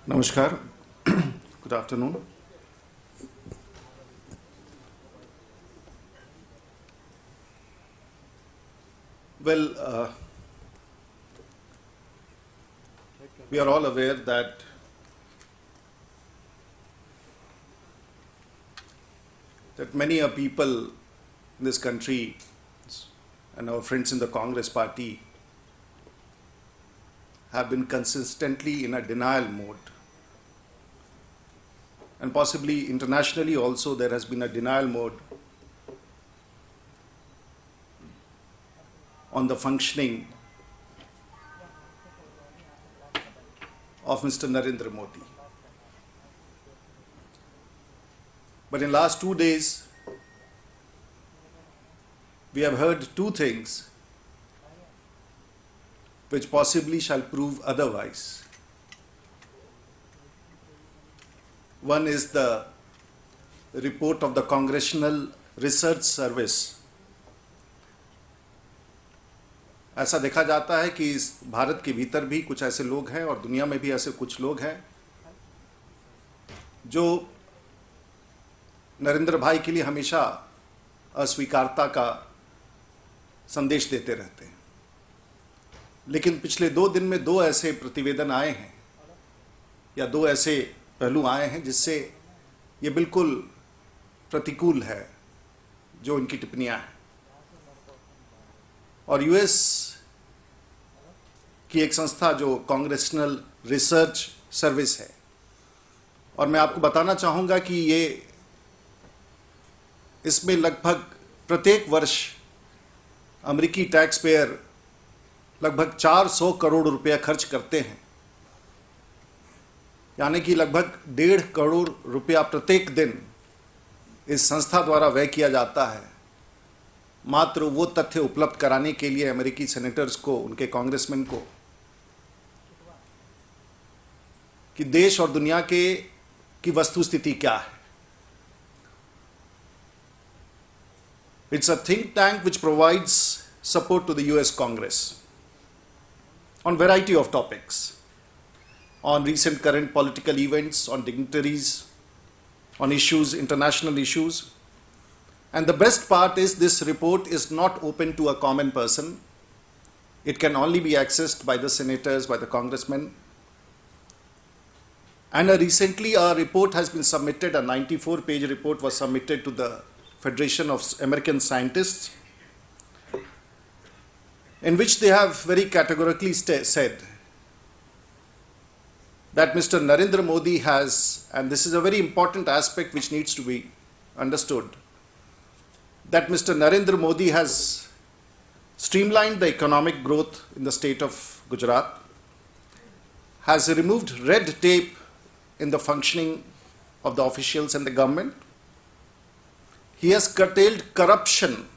Namaskar. Good afternoon. Well, we are all aware that many a people in this country and our friends in the Congress party have been consistently in a denial mode. And possibly internationally also there has been a denial mode on the functioning of Mr. Narendra Modi. But in last 2 days, we have heard two things which possibly shall prove otherwise. One is the report of the Congressional Research Service. ऐसा देखा जाता है कि इस भारत के भीतर भी कुछ ऐसे लोग हैं और दुनिया में भी ऐसे कुछ लोग हैं जो नरेंद्र भाई के लिए हमेशा अस्वीकारता का संदेश देते रहते हैं। लेकिन पिछले 2 दिन में 2 ऐसे प्रतिवेदन आए हैं या 2 ऐसे पहलू आए हैं जिससे ये बिल्कुल प्रतिकूल है जो इनकी टिप्पणियां हैं। और यूएस की एक संस्था जो कांग्रेशनल रिसर्च सर्विस है, और मैं आपको बताना चाहूँगा कि ये इसमें लगभग प्रत्येक वर्ष अमेरिकी टैक्स पेयर लगभग 400 करोड़ रुपया खर्च करते हैं, यानी कि लगभग 1.5 करोड़ रुपया प्रत्येक दिन इस संस्था द्वारा व्यय किया जाता है मात्र वो तथ्य उपलब्ध कराने के लिए अमेरिकी सेनेटर्स को, उनके कांग्रेसमैन को, कि देश और दुनिया की वस्तुस्थिति क्या है। It's a think tank which provides support to the US Congress on variety of topics, on recent current political events, on dignitaries, on issues, international issues. And the best part is this report is not open to a common person. It can only be accessed by the senators, by the congressmen. And recently a report has been submitted, a 94-page report was submitted to the Federation of American Scientists, in which they have very categorically said that Mr. Narendra Modi has, and this is a very important aspect which needs to be understood, that Mr. Narendra Modi has streamlined the economic growth in the state of Gujarat, has removed red tape in the functioning of the officials and the government. He has curtailed corruption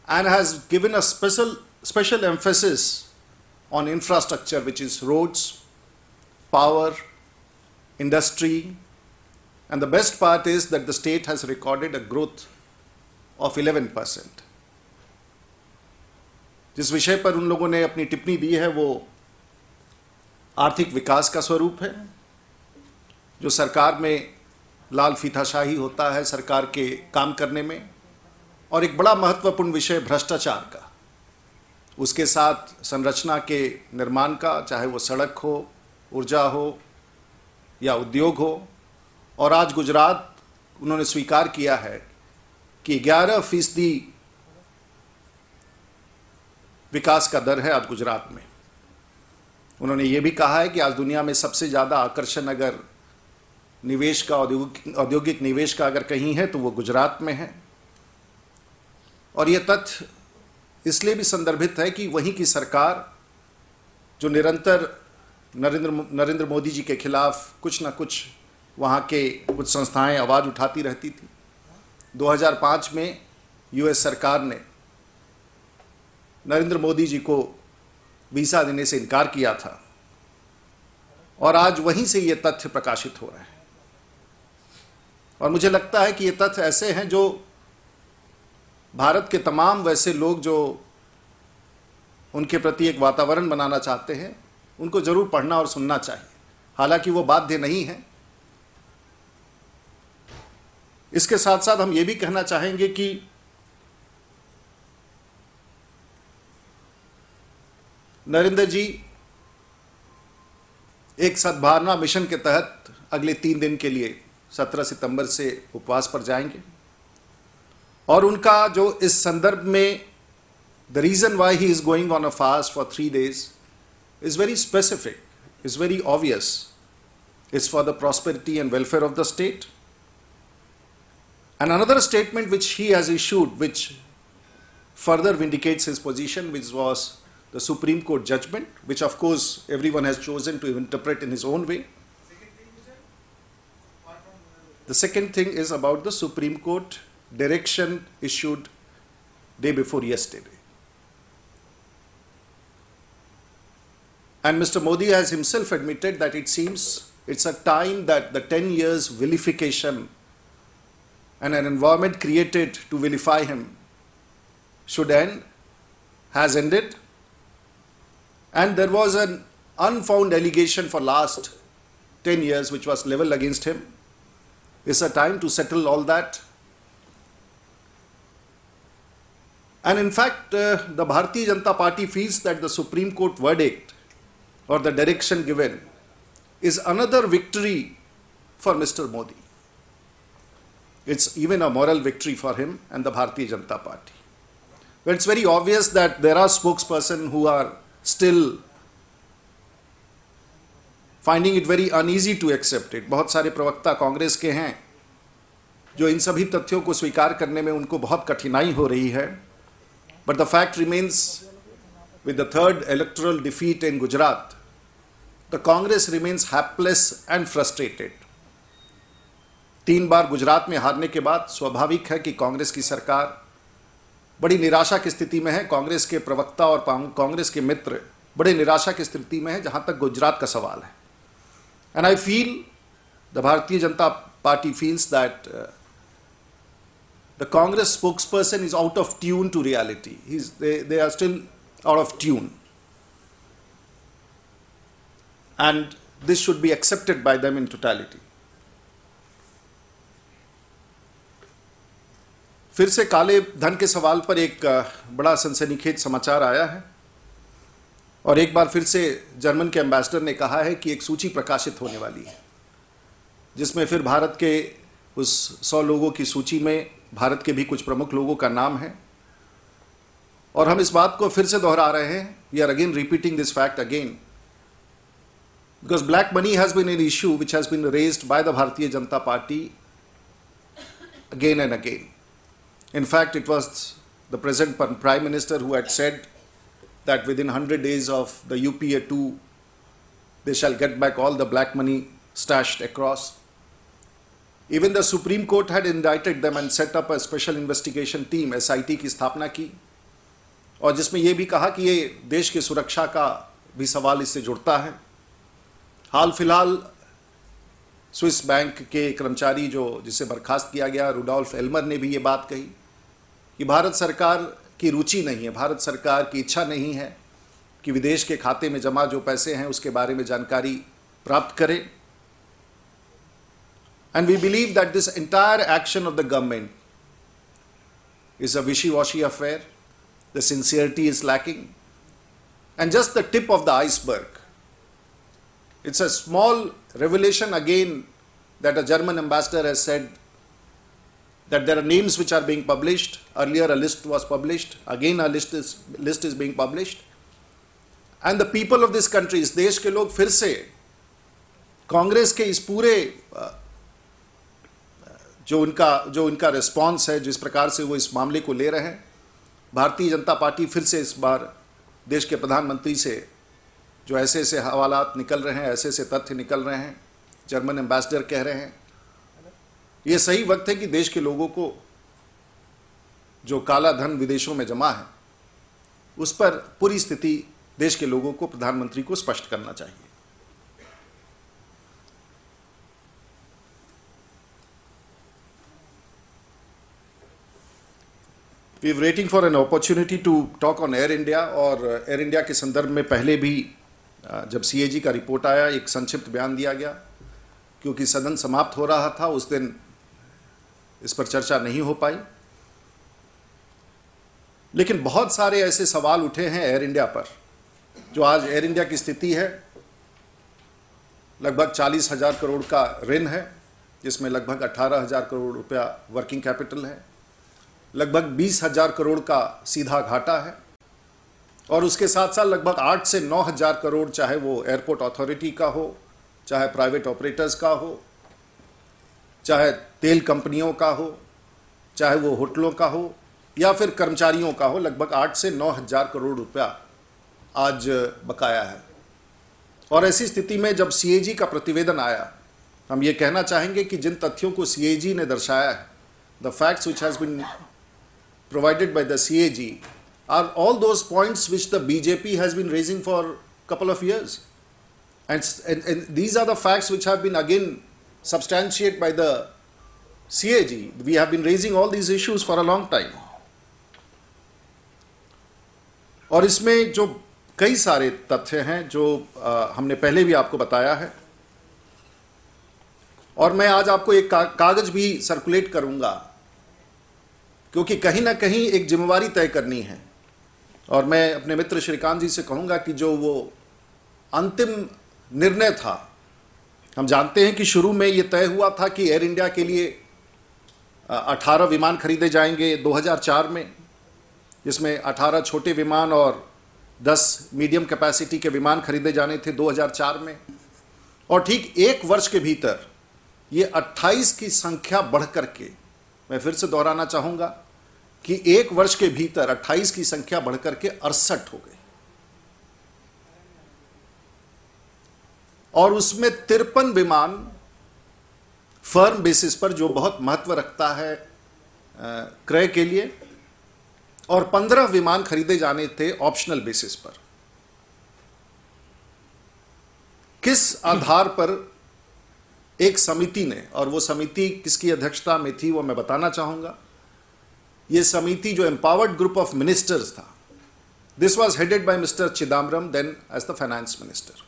and has given a special emphasis on infrastructure, which is roads, power, industry. And the best part is that the state has recorded a growth of 11%. जिस विषय पर उन लोगों ने अपनी टिप्पणी दी है वो आर्थिक विकास का स्वरूप है, जो सरकार में लाल फीताशाही होता है सरकार के काम करने में, और एक बड़ा महत्वपूर्ण विषय भ्रष्टाचार का, उसके साथ संरचना के निर्माण का, चाहे वो सड़क हो, ऊर्जा हो या उद्योग हो। और आज गुजरात उन्होंने स्वीकार किया है कि 11% विकास का दर है आज गुजरात में। उन्होंने ये भी कहा है कि आज दुनिया में सबसे ज़्यादा आकर्षण अगर निवेश का, औद्योगिक निवेश का अगर कहीं है तो वो गुजरात में है। और ये तथ्य इसलिए भी संदर्भित है कि वहीं की सरकार जो निरंतर नरेंद्र मोदी जी के खिलाफ कुछ ना कुछ वहाँ के कुछ संस्थाएं आवाज़ उठाती रहती थी। 2005 में यूएस सरकार ने नरेंद्र मोदी जी को वीज़ा देने से इनकार किया था, और आज वहीं से ये तथ्य प्रकाशित हो रहे हैं। और मुझे लगता है कि ये तथ्य ऐसे हैं जो भारत के तमाम वैसे लोग जो उनके प्रति एक वातावरण बनाना चाहते हैं, उनको जरूर पढ़ना और सुनना चाहिए, हालांकि वो बाध्य नहीं है। इसके साथ साथ हम ये भी कहना चाहेंगे कि नरेंद्र जी एक सद्भावना मिशन के तहत अगले 3 दिन के लिए 17 सितंबर से उपवास पर जाएंगे, और उनका जो इस संदर्भ में the reason why he is going on a fast for 3 days is very specific, is very obvious, is for the prosperity and welfare of the state. And another statement which he has issued, which further vindicates his position, which was the Supreme Court judgment, which of course everyone has chosen to interpret in his own way. The second thing is about the Supreme Court direction issued day before yesterday. And Mr. Modi has himself admitted that it seems it's a time that the 10 years vilification and an environment created to vilify him should end, has ended. And there was an unfound allegation for last 10 years which was leveled against him. It's a time to settle all that. And in fact, the Bharatiya Janata Party feels that the Supreme Court verdict or the direction given is another victory for Mr. Modi. It's even a moral victory for him and the Bharatiya Janata Party. But it's very obvious that there are spokespersons who are still finding it very uneasy to accept it. बहुत सारे प्रवक्ता कांग्रेस के हैं जो इन सभी तथ्यों को स्वीकार करने में उनको बहुत कठिनाई हो रही है. But the fact remains, with the third electoral defeat in Gujarat, the Congress remains hapless and frustrated. 3 बार गुजरात में हारने के बाद स्वाभाविक है कि कांग्रेस की सरकार बड़ी निराशा की स्थिति में है. कांग्रेस के प्रवक्ता और कांग्रेस के मित्र बड़े निराशा की स्थिति में है जहां तक गुजरात का सवाल है. And I feel the Bharatiya Janata Party feels that the Congress spokesperson is out of tune to reality. They are still out of tune, and this should be accepted by them in totality. फिर से काले धन के सवाल पर एक बड़ा सनसनीखेज समाचार आया है, और एक बार फिर से जर्मन के एम्बेसडर ने कहा है कि एक सूची प्रकाशित होने वाली है जिसमें फिर भारत के उस 100 लोगों की सूची में भारत के भी कुछ प्रमुख लोगों का नाम है. और हम इस बात को फिर से दोहरा रहे हैं, we are again repeating this fact again, because black money has been an issue which has been raised by the Bharatiya Janata Party again and again. In fact, it was the present Prime Minister who had said that within 100 days of the UPA 2, they shall get back all the black money stashed across. Even the Supreme Court had indicted them and set up a special investigation team, SIT की स्थापना की, और जिसमें यह भी कहा कि ये देश की सुरक्षा का भी सवाल इससे जुड़ता है. हाल फिलहाल स्विस बैंक के कर्मचारी जिसे बर्खास्त किया गया, रुडोल्फ एल्मर, ने भी ये बात कही कि भारत सरकार की रुचि नहीं है, भारत सरकार की इच्छा नहीं है कि विदेश के खाते में जमा जो पैसे हैं उसके बारे में जानकारी प्राप्त करे. And we believe that this entire action of the government is a wishy-washy affair. The sincerity is lacking, and just the tip of the iceberg. It's a small revelation again that a German ambassador has said that there are names which are being published. Earlier a list was published, again a list is being published, and the people of this country, इस देश के लोग फिर से कांग्रेस के इस पूरे जो उनका रिस्पॉन्स है, जिस प्रकार से वो इस मामले को ले रहे हैं, भारतीय जनता पार्टी फिर से इस बार देश के प्रधानमंत्री से जो ऐसे ऐसे हवालात निकल रहे हैं, ऐसे ऐसे तथ्य निकल रहे हैं, जर्मन एम्बेसडर कह रहे हैं, ये सही वक्त है कि देश के लोगों को जो काला धन विदेशों में जमा है उस पर पूरी स्थिति देश के लोगों को, प्रधानमंत्री को स्पष्ट करना चाहिए. We are waiting for an opportunity to talk on Air India, और एयर इंडिया के संदर्भ में पहले भी जब सीएजी का रिपोर्ट आया एक संक्षिप्त बयान दिया गया, क्योंकि सदन समाप्त हो रहा था उस दिन इस पर चर्चा नहीं हो पाई। लेकिन बहुत सारे ऐसे सवाल उठे हैं एयर इंडिया पर, जो आज एयर इंडिया की स्थिति है। लगभग 40,000 करोड़ का ऋण है, जिसमें लगभग 18,000 करोड़ रुपया वर्किंग कैपिटल है, लगभग 20,000 करोड़ का सीधा घाटा है, और उसके साथ साथ लगभग 8 से 9,000 करोड़, चाहे वो एयरपोर्ट अथॉरिटी का हो, चाहे प्राइवेट ऑपरेटर्स का हो, चाहे तेल कंपनियों का हो, चाहे वो होटलों का हो या फिर कर्मचारियों का हो, लगभग 8 से 9,000 करोड़ रुपया आज बकाया है। और ऐसी स्थिति में जब सीएजी का प्रतिवेदन आया, हम ये कहना चाहेंगे कि जिन तथ्यों को सीएजी ने दर्शाया है, the facts which has been provided by the CAG are all those points which the BJP has been raising for couple of years, and these are the facts which have been again substantiated by the CAG. We have been raising all these issues for a long time. और इसमें जो कई सारे तथ्य हैं जो हमने पहले भी आपको बताया है, और मैं आज आपको एक कागज भी सर्कुलेट करूंगा, क्योंकि कहीं ना कहीं एक जिम्मेवारी तय करनी है। और मैं अपने मित्र श्रीकांत जी से कहूंगा कि जो वो अंतिम निर्णय था, हम जानते हैं कि शुरू में ये तय हुआ था कि एयर इंडिया के लिए 18 विमान खरीदे जाएंगे 2004 में, जिसमें 18 छोटे विमान और 10 मीडियम कैपेसिटी के विमान खरीदे जाने थे 2004 में। और ठीक एक वर्ष के भीतर ये 28 की संख्या बढ़ करके, मैं फिर से दोहराना चाहूँगा कि एक वर्ष के भीतर 28 की संख्या बढ़ करके 68 हो गई, और उसमें 53 विमान फर्म बेसिस पर, जो बहुत महत्व रखता है क्रय के लिए, और 15 विमान खरीदे जाने थे ऑप्शनल बेसिस पर। किस आधार पर एक समिति ने, और वो समिति किसकी अध्यक्षता में थी वो मैं बताना चाहूंगा। ये समिति जो एम्पावर्ड ग्रुप ऑफ मिनिस्टर्स था, this was headed by Mr Chidambaram, then as the finance minister.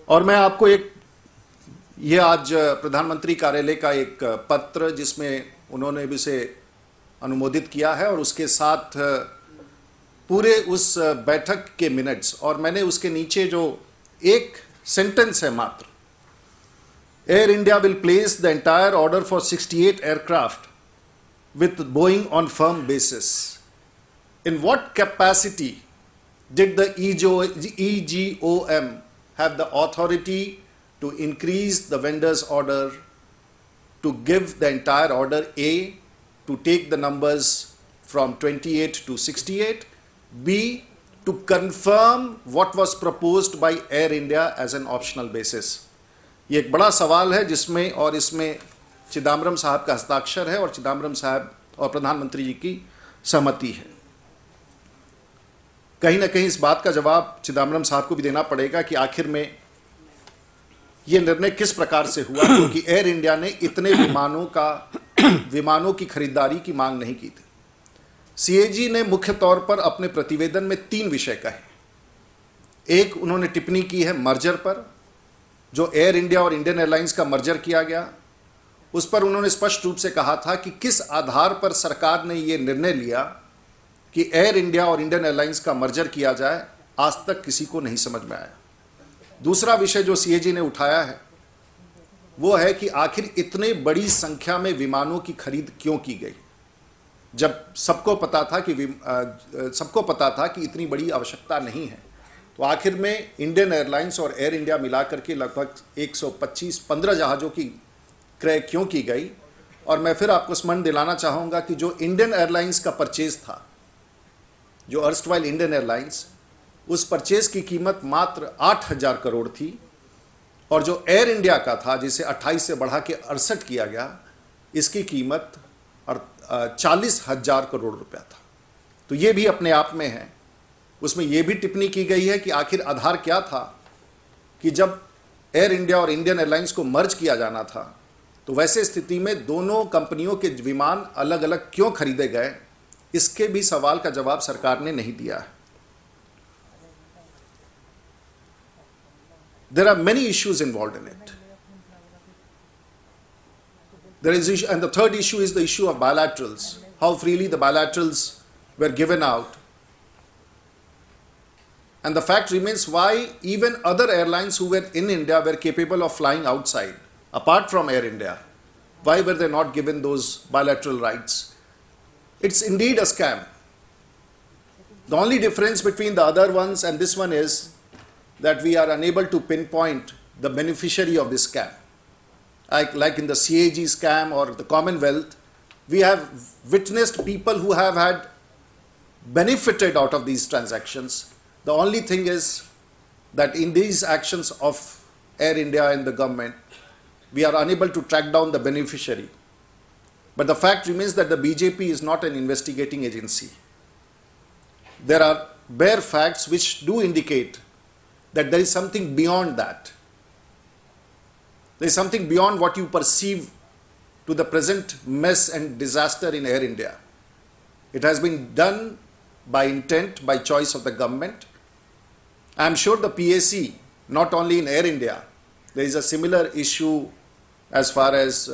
और मैं आपको ये आज प्रधानमंत्री कार्यालय का एक पत्र, जिसमें उन्होंने भी इसे अनुमोदित किया है, और उसके साथ पूरे उस बैठक के मिनट्स, और मैंने उसके नीचे जो एक सेंटेंस है मात्र, air India will place the entire order for 68 aircraft with Boeing on firm basis. In what capacity did the EGOM have the authority to increase the vendor's order, to give the entire order A, to take the numbers from 28 to 68, B, to confirm what was proposed by Air India as an optional basis. ये एक बड़ा सवाल है जिसमें, और इसमें चिदम्बरम साहब का हस्ताक्षर है और चिदम्बरम साहब और प्रधानमंत्री जी की सहमति है। कहीं ना कहीं इस बात का जवाब चिदम्बरम साहब को भी देना पड़ेगा कि आखिर में यह निर्णय किस प्रकार से हुआ, क्योंकि एयर इंडिया ने इतने विमानों की खरीदारी की मांग नहीं की थी। सीएजी ने मुख्य तौर पर अपने प्रतिवेदन में 3 विषय कहे। एक, उन्होंने टिप्पणी की है मर्जर पर, जो एयर इंडिया और इंडियन एयरलाइंस का मर्जर किया गया। उस पर उन्होंने स्पष्ट रूप से कहा था कि किस आधार पर सरकार ने यह निर्णय लिया कि एयर इंडिया और इंडियन एयरलाइंस का मर्जर किया जाए, आज तक किसी को नहीं समझ में आया। दूसरा विषय जो सीएजी ने उठाया है वो है कि आखिर इतने बड़ी संख्या में विमानों की खरीद क्यों की गई, जब सबको पता था कि इतनी बड़ी आवश्यकता नहीं है। तो आखिर में इंडियन एयरलाइंस और एयर इंडिया मिलाकर के लगभग 125-15 जहाज़ों की क्रय क्यों की गई। और मैं फिर आपको स्मरण दिलाना चाहूँगा कि जो इंडियन एयरलाइंस का परचेज था, जो अर्स्टवाइल इंडियन एयरलाइंस, उस परचेज की कीमत मात्र 8,000 करोड़ थी, और जो एयर इंडिया का था, जिसे 28 से बढ़ा के 68 किया गया, इसकी कीमत 40,000 करोड़ रुपया था। तो ये भी अपने आप में है। उसमें यह भी टिप्पणी की गई है कि आखिर आधार क्या था कि जब एयर इंडिया और इंडियन एयरलाइंस को मर्ज किया जाना था, तो वैसे स्थिति में दोनों कंपनियों के विमान अलग अलग क्यों खरीदे गए, इसके भी सवाल का जवाब सरकार ने नहीं दिया है। There are many issues involved in it. There is issue, and the third issue is the issue of bilaterals. How freely the bilaterals were given out. And the fact remains why even other airlines who were in India were capable of flying outside, apart from Air India. Why were they not given those bilateral rights? It's indeed a scam. The only difference between the other ones and this one is that we are unable to pinpoint the beneficiary of this scam. Like in the CAG scam or the Commonwealth, we have witnessed people who have had benefited out of these transactions. The only thing is that in these actions of Air India and the government, we are unable to track down the beneficiary. But the fact remains that the BJP is not an investigating agency. There are bare facts which do indicate that there is something beyond that. There is something beyond what you perceive to the present mess and disaster in Air India. It has been done by intent, by choice of the government. I am sure the PAC, not only in Air India, there is a similar issue as far as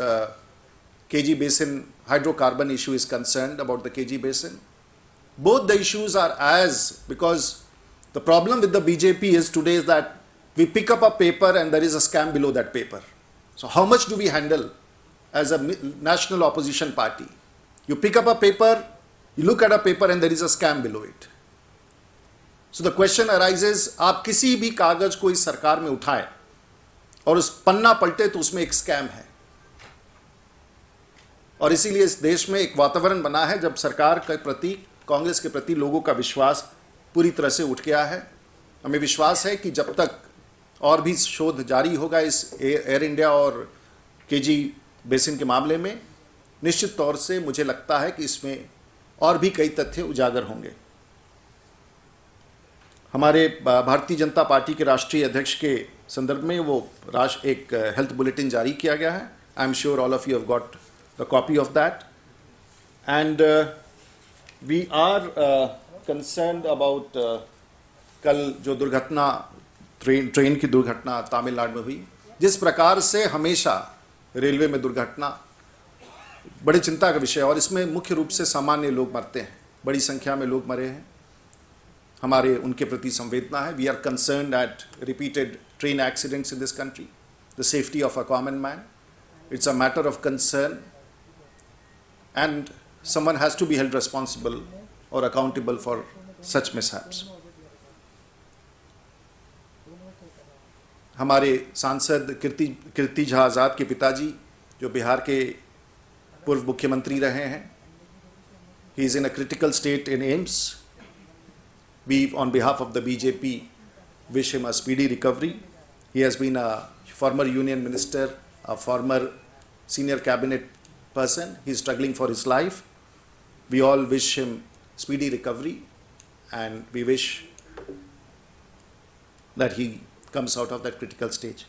KG Basin hydrocarbon issue is concerned about the KG Basin. Both the issues are because the problem with the BJP is today is that we pick up a paper and there is a scam below that paper. So how much do we handle as a national opposition party? You pick up a paper, you look at a paper and there is a scam below it. So the question arises, आप किसी भी कागज को इस सरकार में उठाएं और उस पन्ना पलटे तो उसमें एक स्कैम है। और इसीलिए इस देश में एक वातावरण बना है जब सरकार के प्रति, कांग्रेस के प्रति लोगों का विश्वास पूरी तरह से उठ गया है। हमें विश्वास है कि जब तक और भी शोध जारी होगा इस एयर इंडिया और केजी बेसिन के मामले में, निश्चित तौर से मुझे लगता है कि इसमें और भी कई तथ्य उजागर होंगे। हमारे भारतीय जनता पार्टी के राष्ट्रीय अध्यक्ष के संदर्भ में वो एक हेल्थ बुलेटिन जारी किया गया है। I am sure all of you have got the copy of that and we are concerned about कल जो दुर्घटना ट्रेन की दुर्घटना तमिलनाडु में हुई, जिस प्रकार से हमेशा रेलवे में दुर्घटना बड़ी चिंता का विषय है और इसमें मुख्य रूप से सामान्य लोग मरते हैं, बड़ी संख्या में लोग मरे हैं। हमारे उनके प्रति संवेदना है। We are concerned at repeated train accidents in this country, the safety of a common man. It's a matter of concern and someone has to be held responsible or accountable for such mishaps. हमारे सांसद कीर्ति झा आज़ाद के पिताजी जो बिहार के पूर्व मुख्यमंत्री रहे हैं, he is in a critical state in AIIMS. We on behalf of the BJP wish him a speedy recovery. He has been a former union minister, a former senior cabinet person. He is struggling for his life. We all wish him speedy recovery and we wish that he comes out of that critical stage.